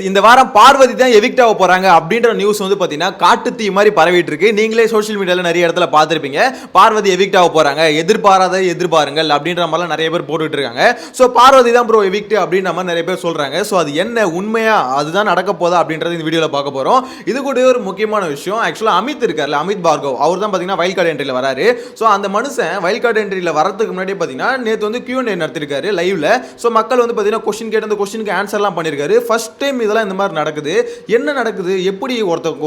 இந்த வாரம் பார்வதி தான் எவிக்ட் ஆக போறாங்க அப்படின்ற நியூஸ் வந்து பாத்தீங்கன்னா காட்டு தீ மாதிரி பரவிட்டு இருக்கு. நீங்களே சோஷியல் மீடியால நிறைய இடத்துல பார்த்திருப்பீங்க. பார்வதி எவிக்ட் ஆக போறாங்க, எதிர்பாருங்கள் அப்படின்ற மாதிரிலாம் நிறைய பேர் போட்டுட்டு இருக்காங்க. ஸோ பார்வதி தான் ப்ரோ எவிக்ட் அப்படின்ற மாதிரி நிறைய பேர் சொல்றாங்க. ஸோ அது என்ன உண்மையா அதுதான் நடக்க போதா அப்படின்றது இந்த வீடியோல பார்க்க போறோம். இது கூட ஒரு முக்கியமான விஷயம், ஆக்சுவலா அமித் இருக்கார்ல, அமித் பார்கவ், அவர் தான் பாத்தீங்கன்னா வைல்ட் கார்டு என்ட்ரில வராரு. ஸோ அந்த மனுஷன் வைல்ட் கார்டு என்ட்ரில வரதுக்கு முன்னாடி பாத்தீங்கன்னா நேற்று வந்து Q&A நடத்திருக்காரு லைவ்ல. ஸோ மக்கள் வந்து பாத்தீங்கன்னா கொஸ்டின் கேட்டு அந்த கொஸ்டினுக்கு ஆன்சர்லாம் பண்ணிருக்காரு. ஃபர்ஸ்ட் டைம் இதெல்லாம் இந்த மாதிரி நடக்குது. என்ன நடக்குது, எப்படி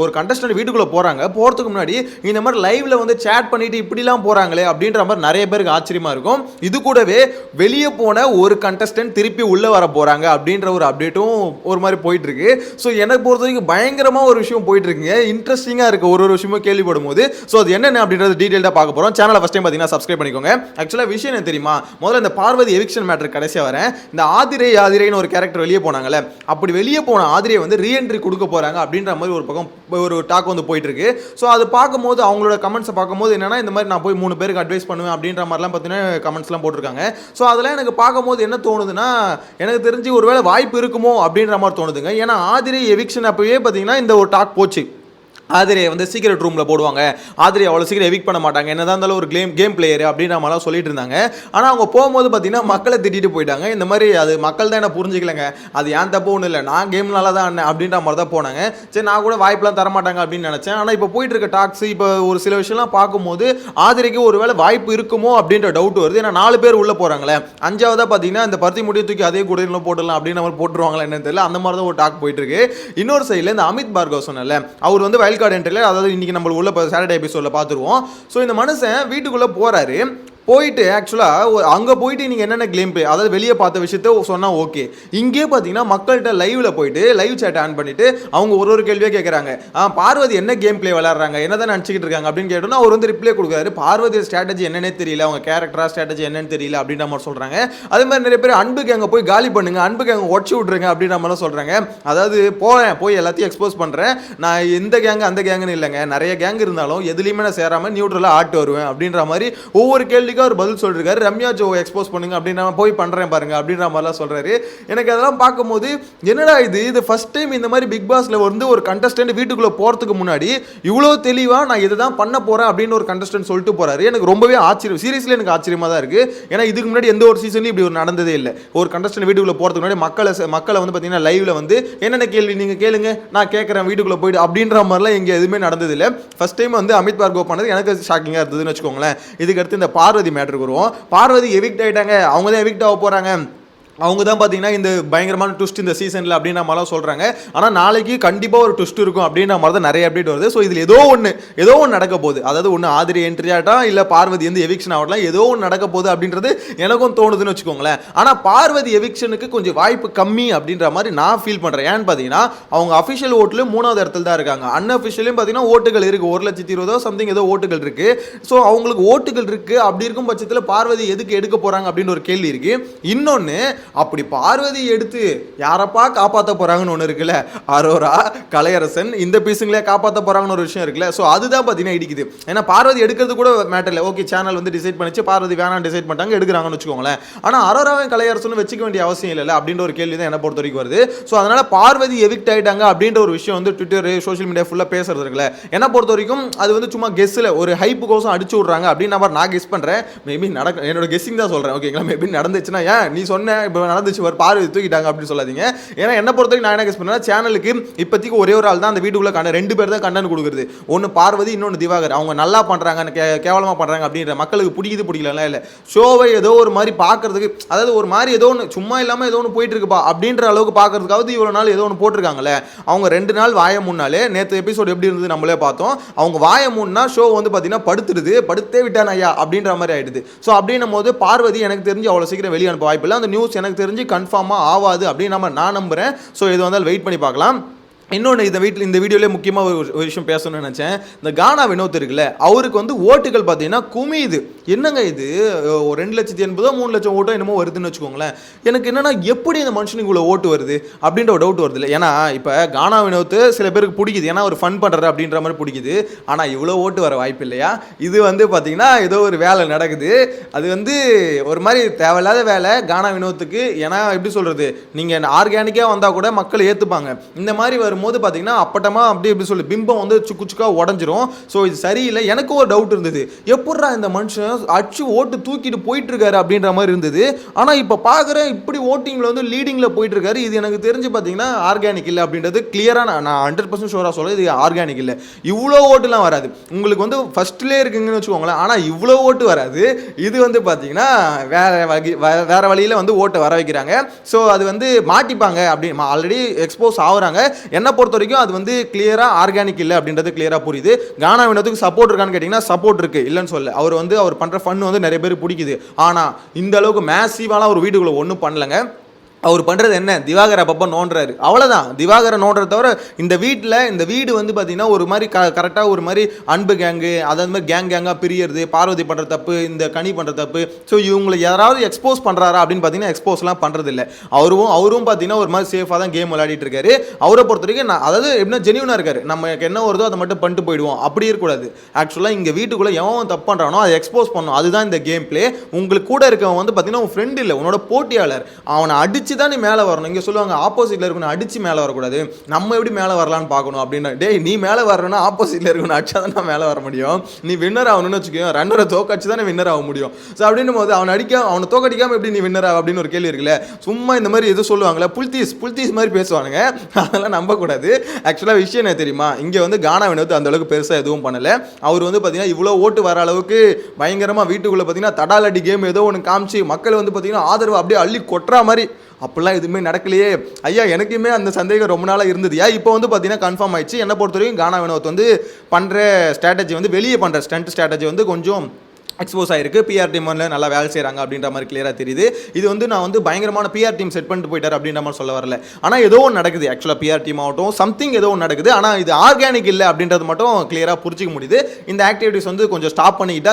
ஒரு கண்டஸ்டன்ட் வீட்டுக்குள்ள போறாங்க, போறதுக்கு முன்னாடி இந்த மாதிரி லைவ்ல வந்து சேட் பண்ணிட்டு இப்படிலாம் போறாங்களே அப்படின்ற மாதிரி நிறைய பேருக்கு ஆச்சரியமா இருக்கும். இது கூடவே வெளியே போன ஒரு கண்டஸ்டன்ட் திருப்பி உள்ள வர போறாங்க அப்படின்ற ஒரு அப்டேட்டும் ஒரு மாதிரி போயிட்டு இருக்கு. ஸோ எனக்கு பொறுத்த வரைக்கும் பயங்கரமா ஒரு விஷயம் போயிட்டு இருக்குங்க. இன்ட்ரெஸ்டிங்கா இருக்கு ஒரு விஷயமும் கேள்விப்படும் போது. ஸோ அது என்னென்ன அப்படின்றது டீடைல்டா பார்க்க போறோம். சேனலை ஃபர்ஸ்ட் டைம் பார்த்தீங்கன்னா சப்ஸ்கிரைப் பண்ணிக்கோங்க. ஆக்சுவலா விஷயம் என்ன தெரியுமா, முதல்ல இந்த பார்வதி எவிக்ஷன் மேட்டர் கடைசியா வரேன். இந்த ஆதிரைன்னு ஒரு கேரக்டர் வெளியே போனாங்கல்ல, அப்படி வெளியே போன ஆதிரை வந்து ரீஎன்ட்ரி கொடுக்க போறாங்க அப்படின்ற மாதிரி ஒரு பக்கம் ஒரு டாக் வந்து போயிட்டு இருக்கு. ஸோ அது பார்க்கும்போது அவங்களோட கமெண்ட்ஸை பார்க்கும்போது என்னன்னா, இந்த மாதிரி நான் போய் 3 பேருக்கு அட்வைஸ் பண்ணுவேன் அப்படின்ற மாதிரிலாம் பார்த்தீங்கன்னா கமெண்ட்ஸ்லாம் போட்டிருக்காங்க. ஸோ அதெல்லாம் எனக்கு பார்க்கும்போது என்ன தோணுதுன்னா, எனக்கு தெரிஞ்சு ஒருவேளை வாய்ப்பு இருக்குமோ அப்படின்ற மாதிரி தோணுதுங்க. ஏன்னா ஆதிரை எவிக்ஷன் அப்பவே பார்த்தீங்கன்னா இந்த ஒரு டாக் போச்சு. ஆதிரையை வந்து சீக்ரெட் ரூமில் போடுவாங்க, ஆதிரை அவ்வளோ சீக்கிரம் எவிக் பண்ண மாட்டாங்க, என்னதான் இருந்தாலும் ஒரு கேம் பிளேயர் அப்படின்ற மாதிரிலாம் சொல்லிட்டு இருந்தாங்க. ஆனால் அவங்க போகும்போது பார்த்தீங்கன்னா மக்களை திட்டிட்டு போயிட்டாங்க. இந்த மாதிரி அது மக்கள் தான் என்ன புரிஞ்சிக்கலங்க, அது ஏன் தப்பு ஒன்றும் இல்லை, நான் கேம் நல்லா தான் ஆடினேன் அப்படின்ற மாதிரி தான் போனாங்க. சரி, நான் கூட வாய்ப்பெலாம் தரமாட்டாங்க அப்படின்னு நினச்சேன். ஆனால் இப்போ போயிட்டு இருக்க டாக்ஸ், இப்போ ஒரு சில விஷயம்லாம் பார்க்கும்போது ஆதிரைக்கு ஒரு வேளை வாய்ப்பு இருக்குமோ அப்படின்ற டவுட் வருது. ஏன்னா 4 பேர் உள்ளே போகிறாங்களே, 5ஆவதாக பார்த்தீங்கன்னா இந்த பருத்தி முடிய தூக்கி அதே கூட போட்டுடலாம் அப்படின்ற மாதிரி போட்டுருவாங்களா என்னன்னு தெரியல. அந்த மாதிரி தான் ஒரு டாக் போயிட்டு இருக்கு. இன்னொரு சைடில் இந்த அமித் பார்கவ் சொன்னல, அவர் வந்து வைல்ட் கார்டு என்ட்ரில, அதாவது இன்னைக்கு நம்ம உள்ள சாட்டர்டே எபிசோட்ல பார்த்துருவோம். ஸோ இந்த மனுஷன் வீட்டுக்குள்ள போறாரு, போயிட்டு ஆக்சுவலாக அங்கே போயிட்டு நீங்கள் என்னென்ன கேம் பிளே, அதாவது வெளியே பார்த்த விஷயத்த சொன்னால் ஓகே. இங்கே பார்த்தீங்கன்னா மக்கள்கிட்ட லைவில் போயிட்டு லைவ் சேட் ஆன் பண்ணிட்டு அவங்க ஒரு கேள்வியாக கேட்குறாங்க. பார்வதி என்ன கேம் பிளே விளையாடுறாங்க, என்ன தான் நினச்சிக்கிட்டு இருக்காங்க அப்படின்னு கேட்டோன்னா அவர் வந்து ரிப்ளை கொடுக்குறாரு. பார்வதி ஸ்ட்ராட்டஜி என்னன்னே தெரியல, அவங்க கேரக்டரா ஸ்ட்ராட்டஜி என்னன்னு தெரியல அப்படின்ற மாதிரி சொல்கிறாங்க. அதே மாதிரி நிறைய பேர் அன்புக்கு அங்கே போய் காலி பண்ணுங்க, அன்புக்கு அங்கே உடச்சி விட்ருங்க அப்படின்ற மாதிரிலாம் சொல்கிறாங்க. அதாவது போய் எல்லாத்தையும் எக்ஸ்போஸ் பண்ணுறேன், நான் இந்த கேங்கு அந்த கேங்குன்னு இல்லைங்க, நிறைய கேங் இருந்தாலும் எதுலையுமே நான் சேராமல் நியூட்ரலாக ஆட்டு வருவேன் அப்படின்ற மாதிரி ஒவ்வொரு கேள்வி ஒரு பதில் சொல்றாரு. ரம்யா ஜோ எக்ஸ்போஸ் பண்ணுங்க அப்படின்னா போய் பண்றேன் பாருங்க அப்படின்ற மாதிரிலாம் சொல்றாரு. எனக்கு அதெல்லாம் பார்க்கும்போது என்னடா இது ஃபர்ஸ்ட் டைம் இந்த மாதிரி பிக் பாஸ்ல வந்து ஒரு கண்டஸ்டன்ட் வீட்டுக்குள்ள போறதுக்கு முன்னாடி இவ்வளோ தெளிவா நான் இதுதான் பண்ண போறேன் அப்படின்னு ஒரு கண்டஸ்டன்ட் சொல்லிட்டு போறாரு. எனக்கு ரொம்பவே ஆச்சரியம், சீரியஸ்லி எனக்கு ஆச்சரியமா தான் இருக்கு. ஏன்னா இதுக்கு முன்னாடி எந்த ஒரு சீசன்லையும் இப்படி ஒரு நடந்ததே இல்லை. ஒரு கண்டஸ்டன்ட் வீட்டுக்குள்ள போறதுக்கு முன்னாடி மக்களை வந்து பார்த்தீங்கன்னா லைவ்ல வந்து என்னென்ன கேள்வி நீங்க கேளுங்க, நான் கேட்கறேன் வீட்டுக்குள்ள போயிட்டு அப்படின்ற மாதிரிலாம் எங்க எதுவுமே நடந்தது இல்லை. ஃபர்ஸ்ட் டைம் வந்து அமித் பார்கவ் பண்ணது எனக்கு ஷாக்கிங்கா இருந்ததுன்னு வச்சுக்கோங்களேன். இதுக்கு அடுத்து இந்த பார்வதி மேட்டருக்கு வருவோம். பார்வதி எவிக்ட் ஆயிட்டாங்க, அவங்க தான் எவிக்ட் ஆக போறாங்க, அவங்க தான் பார்த்தீங்கன்னா இந்த பயங்கரமான ட்விஸ்ட் இந்த சீசனில் அப்படின்ற மாதிரிலாம் சொல்கிறாங்க. ஆனால் நாளைக்கு கண்டிப்பாக ஒரு ட்விஸ்ட் இருக்கும் அப்படின்ற மாதிரி தான் நிறைய அப்டேட் வருது. ஸோ இதில் ஏதோ ஒன்று நடக்க போகுது. அதாவது ஒன்று ஆதிரி என்ட்ரி ஆகட்டும், இல்லை பார்வதி வந்து எவிக்ஷன் ஆகலாம், ஏதோ ஒன்று நடக்க போகுது அப்படின்றது எனக்கும் தோணுதுன்னு வச்சுக்கோங்களேன். ஆனால் பார்வதி எவிக்ஷனுக்கு கொஞ்சம் வாய்ப்பு கம்மி அப்படின்ற மாதிரி நான் ஃபீல் பண்ணுறேன். ஏன்னு பார்த்தீங்கன்னா அவங்க அஃபிஷியல் ஓட்டில் 3வது இடத்துல தான் இருக்காங்க. அன்அஃபிஷியலையும் பார்த்தீங்கன்னா ஓட்டுகள் இருக்குது, 1,20,000 சம்திங் ஏதோ ஓட்டுகள் இருக்குது. ஸோ அவங்களுக்கு ஓட்டுகள் இருக்குது. அப்படி இருக்கும் பட்சத்தில் பார்வதி எதுக்கு எடுக்க போகிறாங்க அப்படின்னு ஒரு கேள்வி இருக்குது. இன்னொன்று, அப்படி பார்வதி எடுத்து யாரப்பா காப்பாற்ற போறாங்கன்னு ஒன்று இருக்குல்ல, அரோரா, கலையரசன், இந்த பீஸுங்களே காப்பாற்ற போறாங்கன்னு ஒரு விஷயம் இருக்குல்ல. ஸோ அதுதான் பார்த்தீங்கன்னா இடிக்குது. ஏன்னா பார்வதி எடுக்கிறது கூட மேட்டர் இல்லை, ஓகே சேனல் வந்து டிசைட் பண்ணிச்சு பார்வதி வேணாம் டிசைட் பண்ணிட்டாங்க, எடுக்கிறாங்கன்னு வச்சுக்கோங்களேன். ஆனால் அரோராவும் கலையரசனும் வச்சுக்க வேண்டிய அவசியம் இல்லை அப்படின்ற ஒரு கேள்வி தான் என்ன பொறுத்த வரைக்கும் வருது. ஸோ அதனால பார்வதி எவிக்ட் ஆயிட்டாங்க அப்படின்ற ஒரு விஷயம் வந்து ட்விட்டர் சோஷியல் மீடியா ஃபுல்லாக பேசுறது இருக்குல்ல, என்ன பொறுத்த வரைக்கும் அது வந்து சும்மா கெஸ்ஸில் ஒரு ஹைப்பு கோசம் அடிச்சு விட்றாங்க அப்படின்னு நான் கெஸ் பண்ணுறேன். மேபி என்னோட கெஸ்ஸிங் தான் சொல்கிறேன், ஓகேங்களா. மேபி நடந்துச்சுன்னா ஏன் நீ சொன்ன இப்போ நடந்துச்சு பார்வதி தூக்கிட்டாங்க அப்படின்னு சொல்லாதீங்க. ஏன்னா என்ன பொறுத்தவரைக்கும் நான் என்ன கெஸ் பண்ணேன்னா, சேனலுக்கு இப்போதைக்கு ஒரே ஒரு ஆள் தான் அந்த வீட்டுக்குள்ள 2 பேர் தான் கண்டென்ட் கொடுக்குறது. ஒன்று பார்வதி, இன்னொன்று திவாகர். அவங்க நல்லா பண்ணுறாங்க, கேவலமாக பண்ணுறாங்க அப்படின்ற மக்களுக்கு பிடிக்கல இல்லை, ஷோவை ஏதோ ஒரு மாதிரி பார்க்கறதுக்கு, அதாவது ஒரு மாதிரி ஏதோ ஒன்று சும்மா இல்லாமல் ஏதோ ஒன்று போயிட்டு இருக்குப்பா அப்படின்ற அளவுக்கு பார்க்கறதுக்காவது இவ்வளோ நாள் ஏதோ ஒன்று போட்டிருக்காங்களே. அவங்க 2 நாள் வாய முன்னாலே நேற்று எபிசோடு எப்படி இருந்தது நம்மளே பார்த்தோம். அவங்க வாய முன்னா ஷோ வந்து பார்த்தீங்கன்னா படுத்தே விட்டான் ஐயா அப்படின்ற மாதிரி ஆயிடுது. ஸோ அப்படின்னும் போது பார்வதி எனக்கு தெரிஞ்சு அவ்வளோ சீக்கிரம் வெளியே அனுப்ப வாய்ப்பு இல்லை. அந்த நியூஸ் எனக்கு தெரிஞ்சு கன்ஃபார்மாக ஆகாது அப்படின்னு நான் நம்புகிறேன். ஸோ இது வந்தால் வெயிட் பண்ணி பார்க்கலாம். இன்னொன்று இந்த வீடியோலேயே முக்கியமாக ஒரு விஷயம் பேசணும்னு நினச்சேன். இந்த கானா வினோத் இருக்குல்ல, அவருக்கு வந்து ஓட்டுகள் பார்த்தீங்கன்னா குமியுது. என்னங்க இது 2,80,000 3 லட்சம் ஓட்டோ என்னமோ வருதுன்னு வச்சுக்கோங்களேன். எனக்கு என்னன்னா எப்படி இந்த மனுஷனுக்கு இவ்வளோ ஓட்டு வருது அப்படின்ற ஒரு டவுட் வருது இல்லை. ஏன்னா இப்போ கானா வினோத் சில பேருக்கு பிடிக்குது, ஏன்னா ஒரு ஃபன் பண்ணுறாரு அப்படின்ற மாதிரி பிடிக்குது. ஆனால் இவ்வளோ ஓட்டு வர வாய்ப்பு இல்லையா? இது வந்து பார்த்தீங்கன்னா ஏதோ ஒரு வேலை நடக்குது. அது வந்து ஒரு மாதிரி தேவையில்லாத வேலை கானா வினோத்துக்கு. ஏன்னா எப்படி சொல்கிறது, நீங்கள் ஆர்கானிக்காக வந்தால் கூட மக்கள் ஏற்றுப்பாங்க. இந்த மாதிரி வரும்போது பார்த்தீங்கன்னா அப்பட்டமாக அப்படி எப்படி சொல்லி பிம்பம் வந்து சுக்கு சுக்காக உடஞ்சிரும். ஸோ இது சரியில்லை. எனக்கும் ஒரு டவுட் இருந்தது, எப்பட்றா இந்த மனுஷன் அச்சு ஓட்டு தூக்கிட்டு போயிட்டு இருக்காரு அப்படின்ற மாதிரி இருந்தது. ஆனால் இப்போ பார்க்குறேன் இப்படி ஓட்டிங்கில் வந்து லீடிங்கில் போயிட்டு இருக்காரு. இது எனக்கு தெரிஞ்சு பார்த்தீங்கன்னா ஆர்கானிக் இல்லை அப்படின்றது கிளியராக நான் 100% ஷூராக சொல்ல, இது ஆர்கானிக் இல்லை. இவ்வளோ ஓட்டுலாம் வராது. உங்களுக்கு வந்து ஃபர்ஸ்ட்லேயே இருக்குங்கன்னு வச்சுக்கோங்களேன். ஆனால் இவ்வளோ ஓட்டு வராது. இது வந்து பார்த்தீங்கன்னா வேற வழியில் வந்து ஓட்டை வர வைக்கிறாங்க. ஸோ அது வந்து மாட்டிப்பாங்க அப்படின்னு ஆல்ரெடி எக்ஸ்போஸ் ஆகுறாங்க. என்னை பொறுத்த வரைக்கும் அது வந்து கிளியராக ஆர்கானிக் இல்லை அப்படின்றது கிளியராக புரியுது. கானா வினோத்துக்கு சப்போர்ட் இருக்கான்னு கேட்டிங்கன்னா சப்போர்ட் இருக்குது, இல்லைன்னு சொல்ல. அவர் பண்ணுற ஃபன் வந்து நிறைய பேர் பிடிக்குது. ஆனால் இந்த அளவுக்கு மேசிவாலாம் ஒரு வீட்டுக்குள்ளே ஒன்றும் பண்ணலைங்க. அவர் பண்ணுறது என்ன, திவாகர் அப்பப்போ நோண்டுறாரு, அவ்வளோதான். திவாகரை நோண்டுறத தவிர இந்த வீடு வந்து பார்த்தீங்கன்னா ஒரு மாதிரி கரெக்டாக ஒரு மாதிரி அன்பு கேங்கு, அதாவது மாதிரி கேங்காக பிரியறது, பார்வதி பண்ணுற தப்பு, இந்த கனி பண்ணுற தப்பு. ஸோ இவங்களை யாராவது எக்ஸ்போஸ் பண்ணுறாரா அப்படின்னு பார்த்தீங்கன்னா எக்ஸ்போஸ்லாம் பண்ணுறதில்ல. அவரும் பார்த்தீங்கன்னா ஒரு மாதிரி சேஃபாக தான் கேம் விளையாடிட்டு இருக்காரு. அவரை பொறுத்த வரைக்கும் அதாவது எப்படின்னா ஜெனியூனாக இருக்காரு. நமக்கு என்ன வருதோ அதை மட்டும் பண்ணிட்டு போயிடுவோம், அப்படி இருக்கக்கூடாது. ஆக்சுவலாக இங்கே வீட்டுக்குள்ளே எவன் தப்பு பண்ணுறானோ அதை எக்ஸ்போஸ் பண்ணணும். அதுதான் இந்த கேம் பிளே. உங்களுக்கு கூட இருக்கவன் வந்து பார்த்தீங்கன்னா உன் ஃப்ரெண்ட் இல்லை, உன்னோட போட்டியாளர். அவனை அடிச்சு தான் நீ மேலே வரணும். இங்கே சொல்லுவாங்க ஆப்போசிட்ல இருக்கணும் அடிச்சு மேலே வரக்கூடாது, நம்ம எப்படி மேலே வரலான்னு பார்க்கணும் அப்படின்னு. டேய், நீ மேலே வரணும்னா ஆப்போசிட்ல இருக்கணும் அடிச்சா தான் நான் மேலே வர முடியும். நீ வின்னர் ஆகணும்னு வச்சுக்கோ, ரன்னரை தோக்கடிச்சு தான் வின்னர் ஆக முடியும். ஸோ அப்படின்னும் போது அவனை தோக்கடிக்காம எப்படி நீ வின்னர் ஆக அப்படின்னு ஒரு கேள்வி இருக்குல்ல. சும்மா இந்த மாதிரி எதுவும் சொல்லுவாங்களே, புல்தீஸ் மாதிரி பேசுவானுங்க, அதெல்லாம் நம்பக்கூடாது. ஆக்சுவலாக விஷயம் என்ன தெரியுமா, இங்கே வந்து கானா வினோத் அந்த அளவுக்கு பெருசாக எதுவும் பண்ணலை. அவர் வந்து பார்த்தீங்கன்னா இவ்வளோ ஓட்டு வர அளவுக்கு பயங்கரமாக வீட்டுக்குள்ளே பார்த்தீங்கன்னா தடாலடி கேம் ஏதோ ஒன்று காமிச்சு மக்கள் வந்து பார்த்தீங்கன்னா ஆதரவு அப்படியே அள்ளி கொட்டுற மாதிரி அப்படிலாம் எதுவுமே நடக்கலையே. ஐயா, எனக்குமே அந்த சந்தேகம் ரொம்ப நாளாக இருந்தது. இப்போ வந்து பார்த்தீங்கன்னா கன்ஃபார்ம் ஆயிடுச்சு. என்னை பொறுத்த வரைக்கும் கானா வினோத் வந்து பண்ணுற ஸ்ட்ராட்டஜி வந்து வெளியே பண்ணுற ஸ்டண்ட் ஸ்ட்ராட்டஜி வந்து கொஞ்சம் எக்ஸ்போஸ் ஆயிருக்கு. பிஆர் டீம் வந்து நல்லா வேலை செய்கிறாங்க அப்படின்ற மாதிரி கிளியராக தெரியுது. இது வந்து நான் வந்து பயங்கரமான பிஆர் டீம் செட் பண்ணிட்டு போயிட்டார் அப்படின்ற மாதிரி சொல்ல வரல. ஆனால் ஏதோ ஒன்று நடக்குது. ஆக்சுவலாக பிஆர் டீம் ஆகட்டும் சம்திங் ஏதோ ஒன்று நடக்குது. ஆனால் இது ஆர்கானிக் இல்லை அப்படின்றது மட்டும் கிளியராக புரிஞ்சிக்க முடியுது. இந்த ஆக்டிவிட்டிஸ் வந்து கொஞ்சம் ஸ்டாப் பண்ணிக்கிட்டா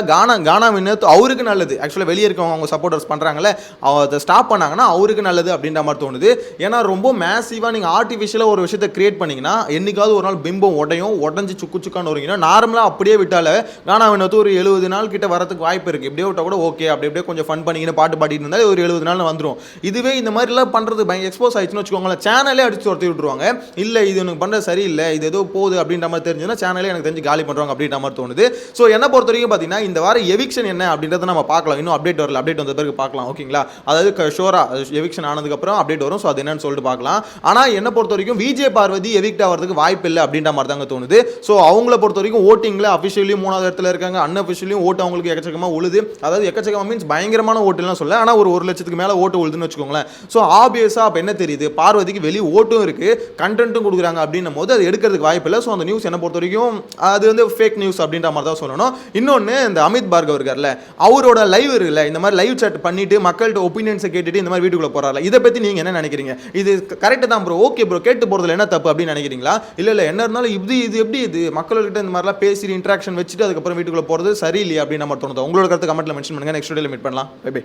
கானா வினோத் அவருக்கு நல்லது. ஆக்சுவலாக வெளியே இருக்கவங்க அவங்க சப்போர்ட்டர்ஸ் பண்ணுறாங்களே, அதை ஸ்டாப் பண்ணாங்கன்னா அவருக்கு நல்லது அப்படின்ற மாதிரி தோணுது. ஏன்னா ரொம்ப மேசிவாக நீங்கள் ஆர்டிஃபிஷியலாக ஒரு விஷயத்தை கிரியேட் பண்ணிங்கன்னா என்னைக்காவது ஒரு நாள் பிம்பம் உடஞ்சி சுக்கான்னு வருவீங்கன்னா, நார்மலாக அப்படியே விட்டால கானா வினோத் ஒரு 70 நாள் கிட்ட வரதுக்கு வாய்ப்பு இருக்கு. இப்படியே விட்டா கூட ஓகே, அப்படியே கொஞ்சம் ஃபன் பண்ணிக்கின்னு பாட்டு பாடிட்டு இருந்தால் ஒரு 70 நாள் வந்துடும். இதுவே இந்த மாதிரிலாம் பண்ணுறது பயங்கர எக்ஸ்போஸ் ஆயிடுச்சுன்னு வச்சுக்கோங்களேன், சேனலே அடிச்சு துரத்தி விட்டுருவாங்க. இல்லை இது எனக்கு பண்ணுறது சரியில்லை, இது ஏதோ போகுது அப்படின்ற மாதிரி தெரிஞ்சுன்னா சேனலே எனக்கு தெரிஞ்சு காலி பண்ணுறாங்க அப்படின்ற மாதிரி தோணுது. ஸோ என்ன பொறுத்த வரைக்கும் பார்த்தீங்கன்னா இந்த வாரம் எவிக்ஷன் என்ன அப்படின்றத நம்ம பார்க்கலாம். இன்னும் அப்டேட் வரல, அப்டேட் வந்த பிறகு பார்க்கலாம். ஓகேங்களா, அதாவது ஷோரா எவிக்ஷன் ஆனதுக்கப்புறம் அப்டேட் வரும். ஸோ அது என்னன்னு சொல்லிட்டு பார்க்கலாம். ஆனால் என்ன பொறுத்த வரைக்கும் விஜய் பார்வதி எவிக்ட் ஆகிறதுக்கு வாய்ப்பு இல்லை அப்படின்ற மாதிரி தாங்க தோணுது. ஸோ அவங்கள பொறுத்த வரைக்கும் ஓட்டிங்கில் அஃபிஷியலியும் 3வது இடத்துல இருக்காங்க, அன்அஃபிஷியலியும் ஓட்டு அவங்களுக்கு எக்கச்சக்கமாக உழுது. அதாவது எக்கச்சக்கமாக மீன்ஸ் பயங்கரமான ஓட்டுலாம் சொல்ல, ஆனால் ஒரு 1 லட்சத்துக்கு மேலே ஓட்டு உழுதுன்னு வச்சுக்கோங்களேன். ஸோ ஆப்வியஸாக அப்போ என்ன தெரியுது, பார்வதிக்கு வெளியே ஓட்டும் இருக்குது, கண்டென்ட்டும் கொடுக்குறாங்க அப்படின்னும் போது அது எடுக்கிறதுக்கு வாய்ப்பு இல்லை. ஸோ அந்த நியூஸ் என்ன பொறுத்த வரைக்கும் அது வந்து ஃபேக் நியூஸ் அப்படின்ற மாதிரி தான் சொல்லணும். இன்னொன்று, இந்த அமித் பார்கவ் இருக்கார்ல, அவரோட லைவ் இருக்குல்ல, இந்த மாதிரி லைவ் சாட் பண்ணிட்டு மக்கள்கிட்ட ஒப்பீனியன்ஸை கேட்டுட்டு இந்த மாதிரி வீட்டுக்குள்ளே போகிறாரு. இதை பற்றி நீங்கள் என்ன நினைக்கிறீங்க? இது கரெக்டாக தான் ப்ரோ, ஓகே ப்ரோ, கேட்டு போகிறதுல என்ன தப்பு அப்படின்னு நினைக்கிறீங்களா? இல்லை என்ன இருந்தாலும் இது எப்படி இது மக்கள்கிட்ட இந்த மாதிரிலாம் பேசி இன்ட்ராக்ஷன் வச்சுட்டு அதுக்கப்புறம் வீட்டுக்குள்ளே போகிறது சரியில்லையா அப்படின்னு நம்ம தோணுது. உங்களோட கருத்து கமெண்ட்ல மென்ஷன் பண்ணுங்க. நெக்ஸ்ட் வீடியோல மீட் பண்ணலாம். Bye by.